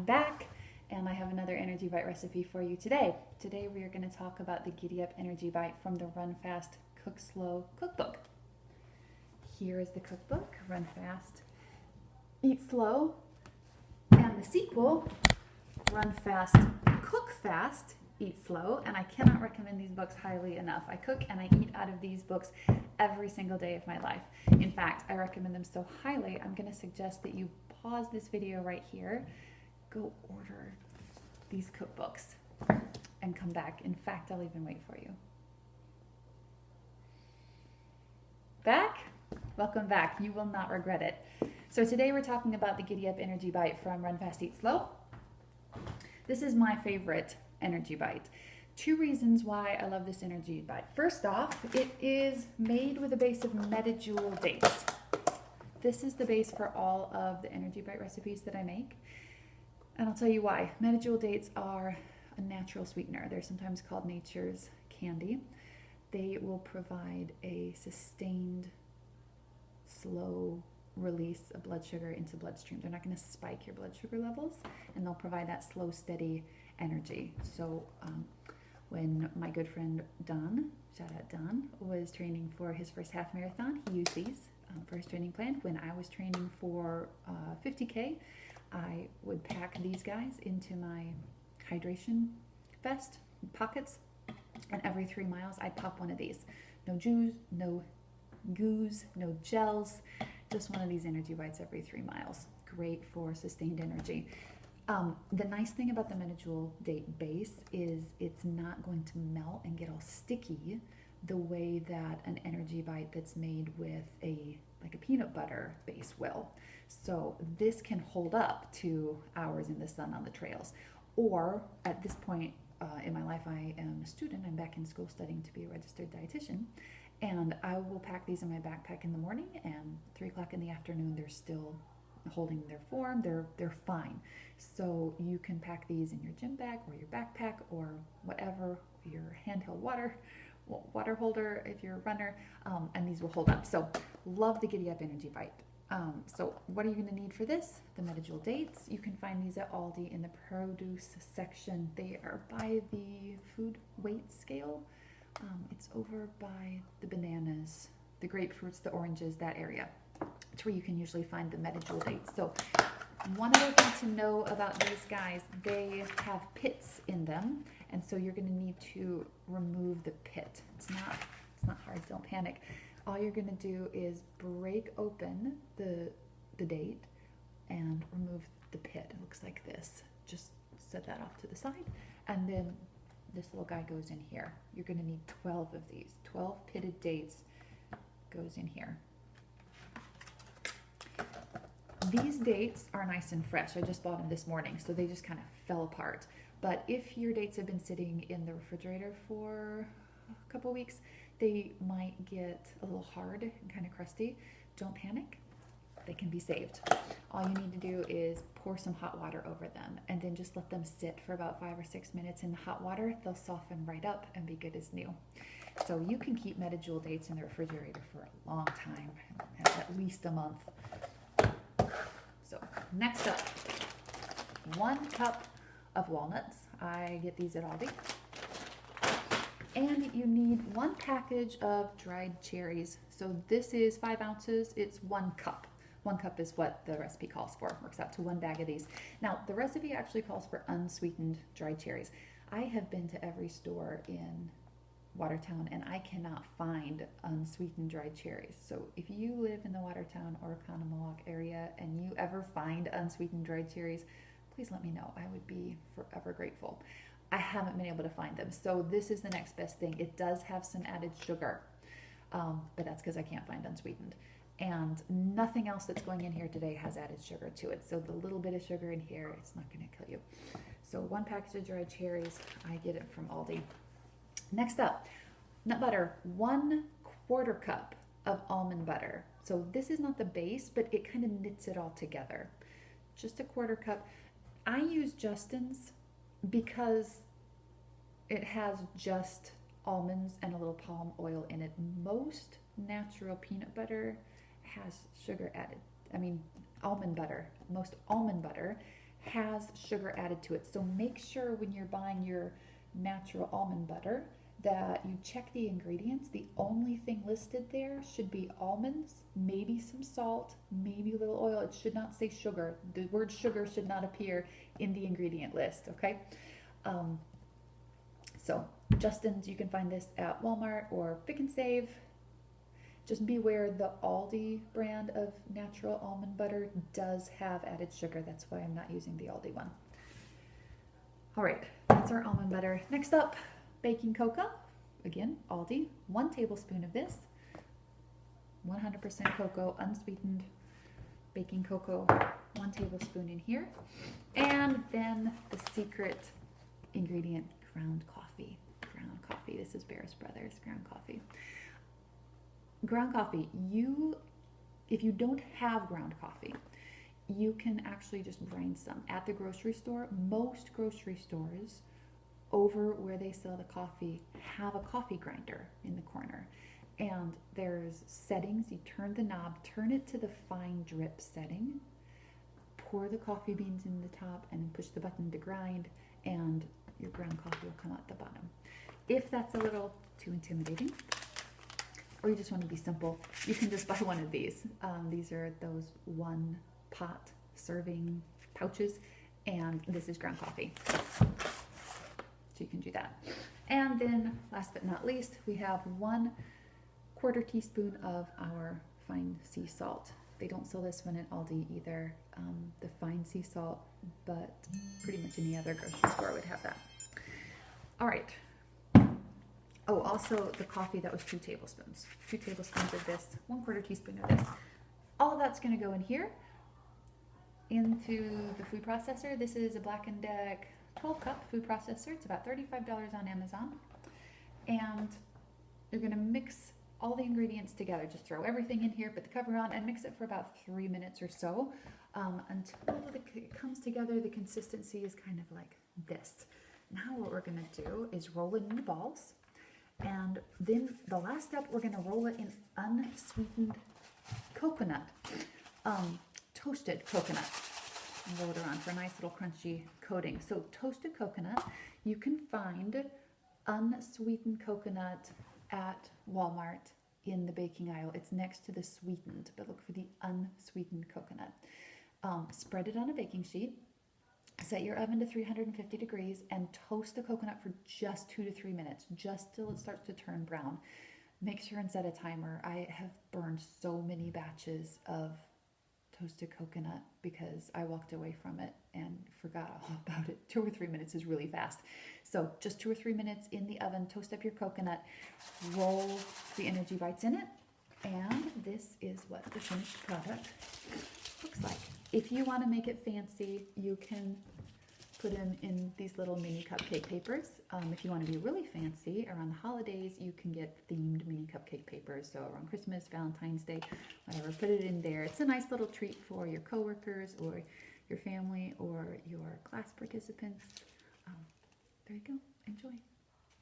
I'm back and I have another Energy Bite recipe for you today. Today we are going to talk about the Giddy-Up Energy Bite from the Run Fast, Cook Slow cookbook. Here is the cookbook, Run Fast, Eat Slow, and the sequel, Run Fast, Cook Fast, Eat Slow, and I cannot recommend these books highly enough. I cook and I eat out of these books every single day of my life. In fact, I recommend them so highly, I'm going to suggest that you pause this video right here, go order these cookbooks, and come back. In fact, I'll even wait for you. Back? Welcome back. You will not regret it. So today we're talking about the Giddy-Up Energy Bite from Run Fast, Eat Slow. This is my favorite energy bite. Two reasons why I love this energy bite. First off, it is made with a base of medjool dates. This is the base for all of the energy bite recipes that I make. And I'll tell you why. Medjool dates are a natural sweetener. They're sometimes called nature's candy. They will provide a sustained, slow release of blood sugar into bloodstream. They're not going to spike your blood sugar levels, and they'll provide that slow, steady energy. So when my good friend Don, shout out Don, was training for his first half marathon, he used these for his training plan. When I was training for 50K, I would pack these guys into my hydration vest pockets, and every 3 miles I'd pop one of these. No juice, no goos, no gels, just one of these energy bites every 3 miles. Great for sustained energy. The nice thing about the medjool date base is it's not going to melt and get all sticky the way that an energy bite that's made with like a peanut butter base will. So this can hold up to hours in the sun on the trails. Or at this point in my life, I am a student. I'm back in school studying to be a registered dietitian. And I will pack these in my backpack in the morning, and 3 o'clock in the afternoon, they're still holding their form. They're fine. So you can pack these in your gym bag or your backpack or whatever, your handheld water holder if you're a runner, and these will hold up. So love the Giddy-Up Energy Bite. So what are you going to need for this? The medjool dates. You can find these at Aldi in the produce section. They are by the food weight scale. It's over by the bananas, the grapefruits, the oranges, that area. It's where you can usually find the medjool dates. So one other thing to know about these guys, they have pits in them, and so you're going to need to remove the pit. It's not hard, don't panic. All you're going to do is break open the date and remove the pit. It looks like this. Just set that off to the side, and then this little guy goes in here. You're going to need 12 of these. 12 pitted dates goes in here. These dates are nice and fresh. I just bought them this morning, so they just kind of fell apart. But if your dates have been sitting in the refrigerator for a couple weeks, they might get a little hard and kind of crusty. Don't panic. They can be saved. All you need to do is pour some hot water over them, and then just let them sit for about 5 or 6 minutes in the hot water. They'll soften right up and be good as new. So you can keep medjool dates in the refrigerator for a long time, at least a month. So next up, 1 cup of walnuts. I get these at Aldi. And you need 1 package of dried cherries. So this is 5 ounces. It's 1 cup. 1 cup is what the recipe calls for. Works out to 1 bag of these. Now, the recipe actually calls for unsweetened dried cherries. I have been to every store in Watertown, and I cannot find unsweetened dried cherries. So if you live in the Watertown or Oconomowoc area and you ever find unsweetened dried cherries, please let me know. I would be forever grateful. I haven't been able to find them, so this is the next best thing. It does have some added sugar, but that's because I can't find unsweetened. And nothing else that's going in here today has added sugar to it. So the little bit of sugar in here, it's not going to kill you. So 1 package of dried cherries, I get it from Aldi. Next up, nut butter, 1/4 cup of almond butter. So this is not the base, but it kind of knits it all together. Just a 1/4 cup. I use Justin's because it has just almonds and a little palm oil in it. Most natural peanut butter has sugar added. I mean, almond butter. Most almond butter has sugar added to it. So make sure when you're buying your natural almond butter that you check the ingredients. The only thing listed there should be almonds, maybe some salt, maybe a little oil. It should not say sugar. The word sugar should not appear in the ingredient list, okay? So Justin's, you can find this at Walmart or Pick and Save. Just beware, the Aldi brand of natural almond butter does have added sugar. That's why I'm not using the Aldi one. All right, that's our almond butter. Next up, baking cocoa. Again, Aldi, 1 tablespoon of this. 100% cocoa, unsweetened baking cocoa, 1 tablespoon in here. And then the secret ingredient, ground coffee. Ground coffee. This is Bear's Brothers ground coffee. Ground coffee, if you don't have ground coffee, you can actually just grind some at the grocery store. Most grocery stores over where they sell the coffee have a coffee grinder in the corner, and there's settings. You turn the knob, turn it to the fine drip setting, pour the coffee beans in the top, and then push the button to grind, and your ground coffee will come out the bottom. If that's a little too intimidating, or you just want to be simple, you can just buy one of these. These are those 1 pot serving pouches, and this is ground coffee. So you can do that. And then last but not least, we have 1/4 teaspoon of our fine sea salt. They don't sell this one at Aldi either, the fine sea salt, but pretty much any other grocery store would have that. All right. Oh, also the coffee, that was 2 tablespoons. 2 tablespoons of this, 1/4 teaspoon of this. All of that's going to go in here into the food processor. This is a Black & Deck 12-cup food processor. It's about $35 on Amazon. And you're going to mix all the ingredients together. Just throw everything in here, put the cover on, and mix it for about 3 minutes or so until it comes together. The consistency is kind of like this. Now what we're going to do is roll it into balls. And then the last step, we're going to roll it in unsweetened coconut, toasted coconut, and roll it around for a nice little crunchy coating. So toasted coconut, you can find unsweetened coconut at Walmart in the baking aisle. It's next to the sweetened, but look for the unsweetened coconut. Spread it on a baking sheet. Set your oven to 350 degrees and toast the coconut for just 2 to 3 minutes, just till it starts to turn brown. Make sure and set a timer. I have burned so many batches of toasted coconut because I walked away from it and forgot all about it. 2 or 3 minutes is really fast. So just 2 or 3 minutes in the oven, toast up your coconut, roll the energy bites in it, and this is what the finished product looks like. If you want to make it fancy, you can put them in these little mini cupcake papers. If you want to be really fancy around the holidays, you can get themed mini cupcake papers. So around Christmas, Valentine's Day, whatever, put it in there. It's a nice little treat for your coworkers or your family or your class participants. There you go. Enjoy.